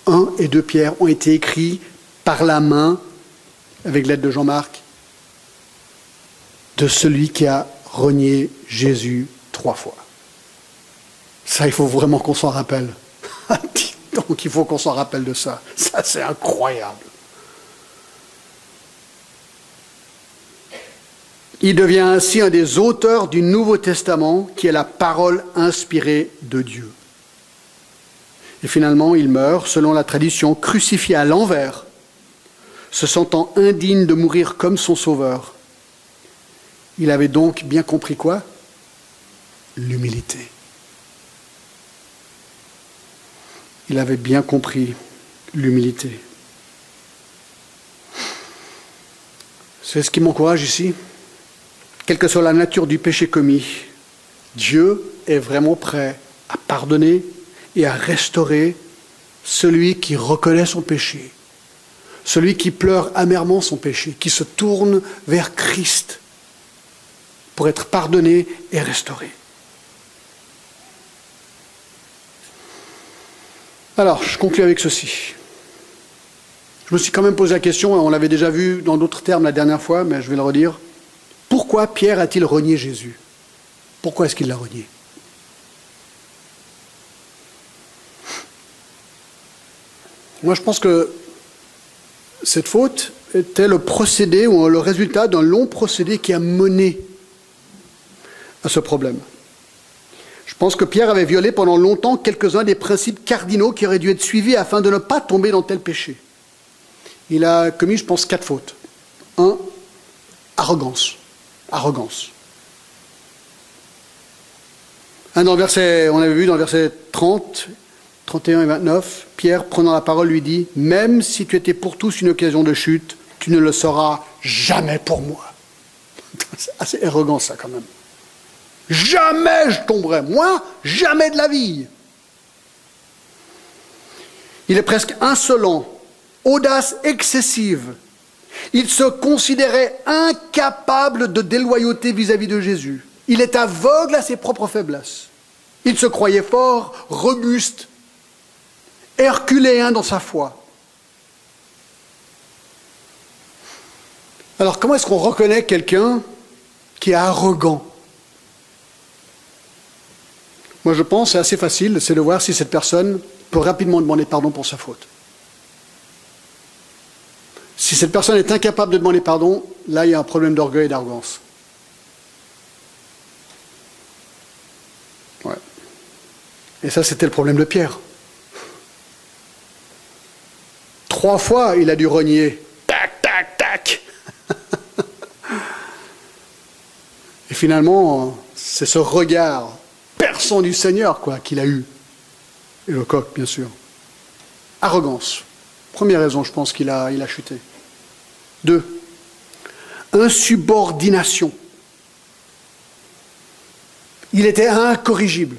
1 et 2 Pierre ont été écrits par la main, avec l'aide de Jean-Marc, de celui qui a renié Jésus 3 fois. Ça, il faut vraiment qu'on s'en rappelle. Donc, il faut qu'on s'en rappelle de ça. Ça, c'est incroyable. Il devient ainsi un des auteurs du Nouveau Testament, qui est la parole inspirée de Dieu. Et finalement, il meurt, selon la tradition, crucifié à l'envers, se sentant indigne de mourir comme son sauveur. Il avait donc bien compris quoi ? L'humilité. Il avait bien compris l'humilité. C'est ce qui m'encourage ici. Quelle que soit la nature du péché commis, Dieu est vraiment prêt à pardonner et à restaurer celui qui reconnaît son péché, celui qui pleure amèrement son péché, qui se tourne vers Christ pour être pardonné et restauré. Alors, je conclue avec ceci. Je me suis quand même posé la question, et on l'avait déjà vu dans d'autres termes la dernière fois, mais je vais le redire. Pourquoi Pierre a-t-il renié Jésus ? Pourquoi est-ce qu'il l'a renié ? Moi, je pense que cette faute était le procédé ou le résultat d'un long procédé qui a mené à ce problème. Je pense que Pierre avait violé pendant longtemps quelques-uns des principes cardinaux qui auraient dû être suivis afin de ne pas tomber dans tel péché. Il a commis, je pense, 4 fautes. 1, arrogance. Arrogance. On avait vu dans le verset 30, 31 et 29, Pierre, prenant la parole, lui dit « Même si tu étais pour tous une occasion de chute, tu ne le seras jamais pour moi. » C'est assez arrogant ça quand même. Jamais je tomberai. Moi, jamais de la vie. Il est presque insolent, audace excessive. Il se considérait incapable de déloyauté vis-à-vis de Jésus. Il est aveugle à ses propres faiblesses. Il se croyait fort, robuste, herculéen dans sa foi. Alors, comment est-ce qu'on reconnaît quelqu'un qui est arrogant ? Moi, je pense, c'est assez facile, c'est de voir si cette personne peut rapidement demander pardon pour sa faute. Si cette personne est incapable de demander pardon, là, il y a un problème d'orgueil et d'arrogance. Ouais. Et ça, c'était le problème de Pierre. 3 fois, il a dû renier. Tac, tac, tac. Et finalement, c'est ce regard perçant du Seigneur, qu'il a eu. Et le coq, bien sûr. Arrogance. Première raison, je pense qu'il a chuté. 2. Insubordination. Il était incorrigible.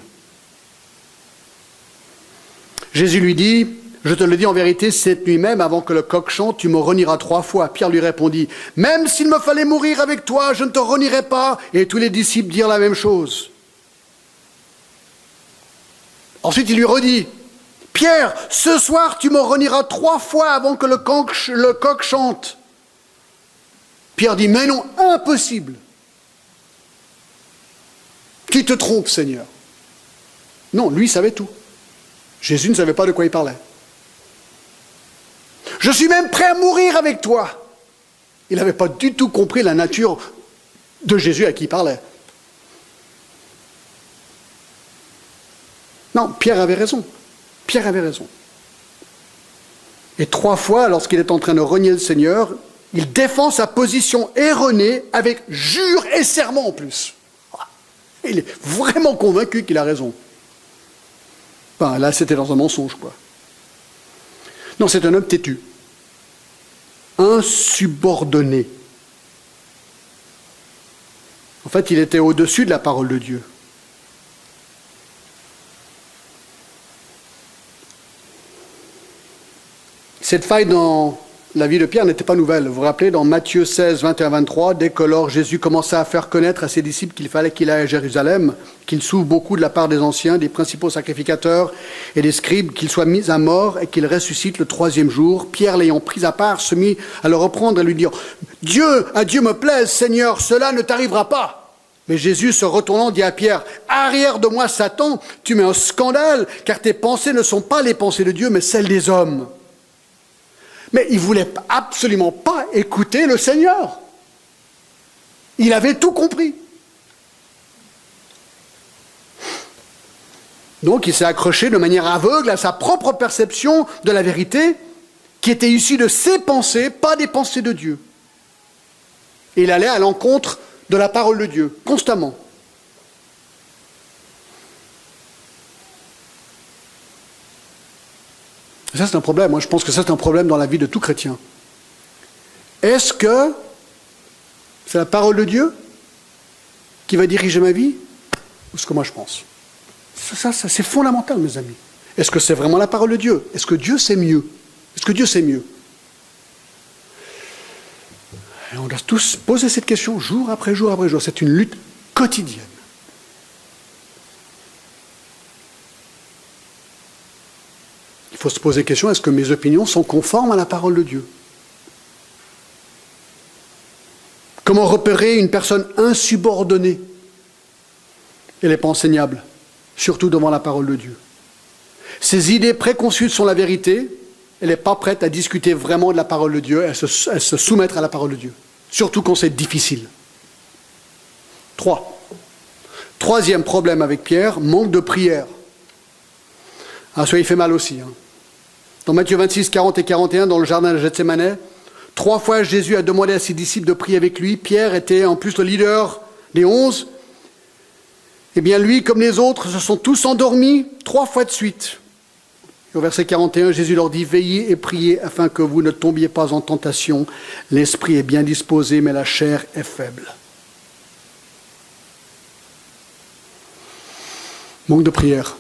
Jésus lui dit, je te le dis en vérité, cette nuit même, avant que le coq chante, tu me renieras 3 fois. Pierre lui répondit, même s'il me fallait mourir avec toi, je ne te renierai pas. Et tous les disciples dirent la même chose. Ensuite, il lui redit, Pierre, ce soir, tu me renieras 3 fois avant que le coq chante. Pierre dit, mais non, impossible. Tu te trompes, Seigneur. Non, lui savait tout. Jésus ne savait pas de quoi il parlait. Je suis même prêt à mourir avec toi. Il n'avait pas du tout compris la nature de Jésus à qui il parlait. Non, Pierre avait raison. Pierre avait raison. Et 3 fois, lorsqu'il est en train de renier le Seigneur, il défend sa position erronée avec jure et serment en plus. Il est vraiment convaincu qu'il a raison. Enfin, là, c'était dans un mensonge, quoi. Non, c'est un homme têtu. Insubordonné. En fait, il était au-dessus de la parole de Dieu. Cette faille dans la vie de Pierre n'était pas nouvelle. Vous vous rappelez, dans Matthieu 16, 21-23, dès que lors Jésus commença à faire connaître à ses disciples qu'il fallait qu'il aille à Jérusalem, qu'il souffre beaucoup de la part des anciens, des principaux sacrificateurs et des scribes, qu'il soit mis à mort et qu'il ressuscite le 3e jour, Pierre, l'ayant pris à part, se mit à le reprendre et lui dire « Dieu me plaise, Seigneur, cela ne t'arrivera pas !» Mais Jésus, se retournant, dit à Pierre « Arrière de moi, Satan, tu mets un scandale, car tes pensées ne sont pas les pensées de Dieu, mais celles des hommes. » Mais il ne voulait absolument pas écouter le Seigneur. Il avait tout compris. Donc il s'est accroché de manière aveugle à sa propre perception de la vérité, qui était issue de ses pensées, pas des pensées de Dieu. Et il allait à l'encontre de la parole de Dieu, constamment. Ça, c'est un problème. Moi, je pense que ça, c'est un problème dans la vie de tout chrétien. Est-ce que c'est la parole de Dieu qui va diriger ma vie? Ou ce que moi, je pense. Ça, c'est fondamental, mes amis. Est-ce que c'est vraiment la parole de Dieu? Est-ce que Dieu sait mieux? Est-ce que Dieu sait mieux? Et on doit tous poser cette question jour après jour après jour. C'est une lutte quotidienne. Il faut se poser la question, est-ce que mes opinions sont conformes à la parole de Dieu? Comment repérer une personne insubordonnée? Elle n'est pas enseignable, surtout devant la parole de Dieu. Ses idées préconçues sont la vérité, elle n'est pas prête à discuter vraiment de la parole de Dieu, à se soumettre à la parole de Dieu, surtout quand c'est difficile. 3. Troisième problème avec Pierre, manque de prière. Ah, ça, il fait mal aussi. Dans Matthieu 26, 40 et 41, dans le jardin de Gethsémane, 3 fois Jésus a demandé à ses disciples de prier avec lui. Pierre était en plus le leader des 11. Eh bien lui, comme les autres, se sont tous endormis 3 fois de suite. Et au verset 41, Jésus leur dit, veillez et priez afin que vous ne tombiez pas en tentation. L'esprit est bien disposé, mais la chair est faible. Manque de prière.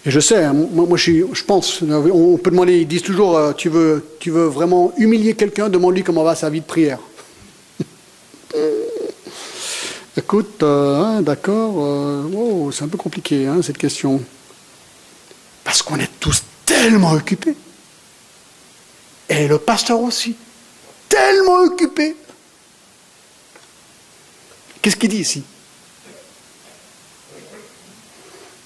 Et je sais, moi je pense, on peut demander, ils disent toujours, tu veux vraiment humilier quelqu'un, demande-lui comment va sa vie de prière. Écoute, d'accord, c'est un peu compliqué cette question. Parce qu'on est tous tellement occupés. Et le pasteur aussi, tellement occupé. Qu'est-ce qu'il dit ici?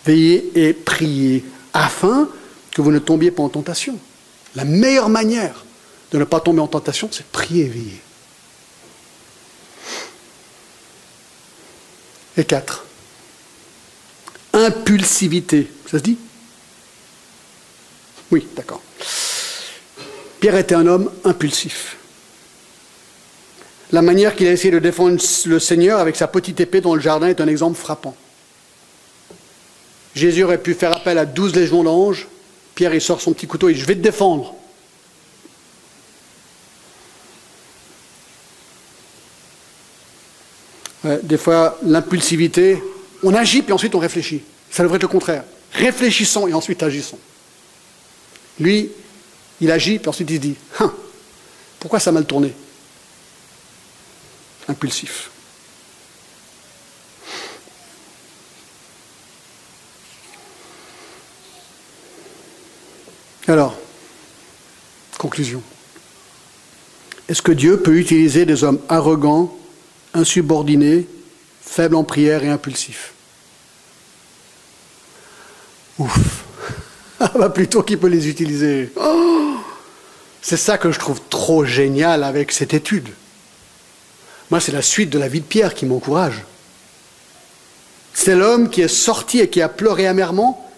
Veillez et priez afin que vous ne tombiez pas en tentation. La meilleure manière de ne pas tomber en tentation, c'est de prier et veiller. Et 4. Impulsivité. Ça se dit? Oui, d'accord. Pierre était un homme impulsif. La manière qu'il a essayé de défendre le Seigneur avec sa petite épée dans le jardin est un exemple frappant. Jésus aurait pu faire appel à 12 légions d'anges. Pierre, il sort son petit couteau et dit, je vais te défendre. Ouais, des fois, l'impulsivité, on agit puis ensuite on réfléchit. Ça devrait être le contraire. Réfléchissons et ensuite agissons. Lui, il agit puis ensuite il se dit, pourquoi ça a mal tourné? Impulsif. Alors, conclusion. Est-ce que Dieu peut utiliser des hommes arrogants, insubordinés, faibles en prière et impulsifs? Ouf. Ah bah plutôt qu'il peut les utiliser. Oh, c'est ça que je trouve trop génial avec cette étude. Moi, c'est la suite de la vie de Pierre qui m'encourage. C'est l'homme qui est sorti et qui a pleuré amèrement.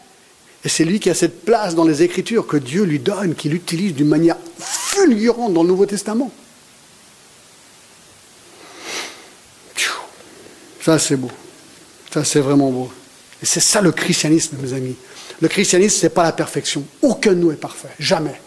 Et c'est lui qui a cette place dans les Écritures que Dieu lui donne, qu'il utilise d'une manière fulgurante dans le Nouveau Testament. Ça, c'est beau. Ça, c'est vraiment beau. Et c'est ça le christianisme, mes amis. Le christianisme, ce n'est pas la perfection. Aucun de nous est parfait. Jamais.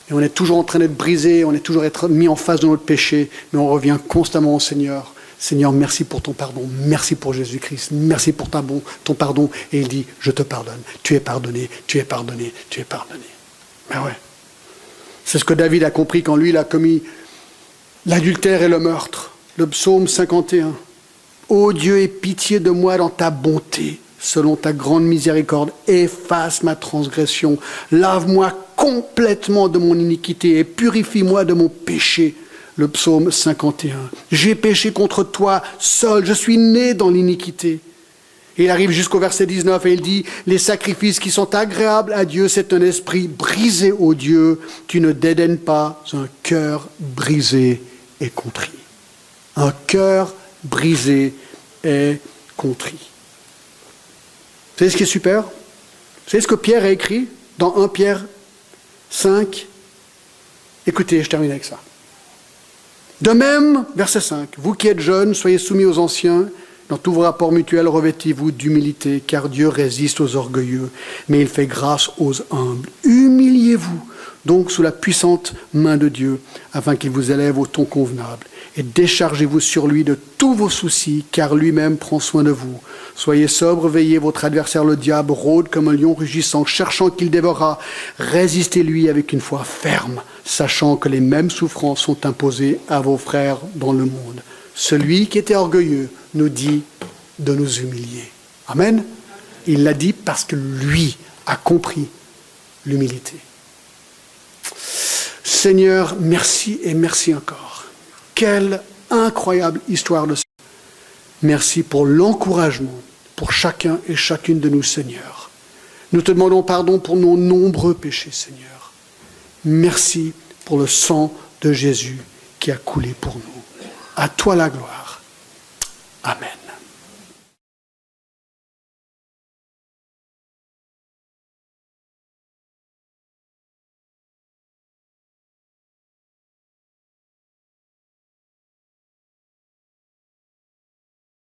Et on est toujours en train d'être brisé, on est toujours mis en face de notre péché, mais on revient constamment au Seigneur. Seigneur, merci pour ton pardon, merci pour Jésus-Christ, merci pour ton pardon. Et il dit, je te pardonne, tu es pardonné, tu es pardonné, tu es pardonné. Ben ouais. C'est ce que David a compris quand lui, il a commis l'adultère et le meurtre. Le psaume 51. Ô Dieu, aie pitié de moi dans ta bonté, selon ta grande miséricorde, efface ma transgression, lave-moi complètement de mon iniquité et purifie-moi de mon péché. Le psaume 51. J'ai péché contre toi seul, je suis né dans l'iniquité. Et il arrive jusqu'au verset 19 et il dit, les sacrifices qui sont agréables à Dieu, c'est un esprit brisé, ô Dieu, tu ne dédaignes pas un cœur brisé et contrit. Un cœur brisé et contrit. Vous savez ce qui est super? Vous savez ce que Pierre a écrit dans 1 Pierre 5? Écoutez, je termine avec ça. De même, verset 5, vous qui êtes jeunes, soyez soumis aux anciens, dans tous vos rapports mutuels, revêtez-vous d'humilité, car Dieu résiste aux orgueilleux, mais il fait grâce aux humbles. Humiliez-vous donc sous la puissante main de Dieu, afin qu'il vous élève au ton convenable. Et déchargez-vous sur lui de tous vos soucis, car lui-même prend soin de vous. Soyez sobres, veillez, votre adversaire le diable rôde comme un lion rugissant, cherchant qu'il dévorera. Résistez-lui avec une foi ferme, sachant que les mêmes souffrances sont imposées à vos frères dans le monde. Celui qui était orgueilleux nous dit de nous humilier. Amen. Il l'a dit parce que lui a compris l'humilité. Seigneur, merci et merci encore. Quelle incroyable histoire de ça. Merci pour l'encouragement pour chacun et chacune de nous, Seigneur. Nous te demandons pardon pour nos nombreux péchés, Seigneur. Merci pour le sang de Jésus qui a coulé pour nous. À toi la gloire. Amen.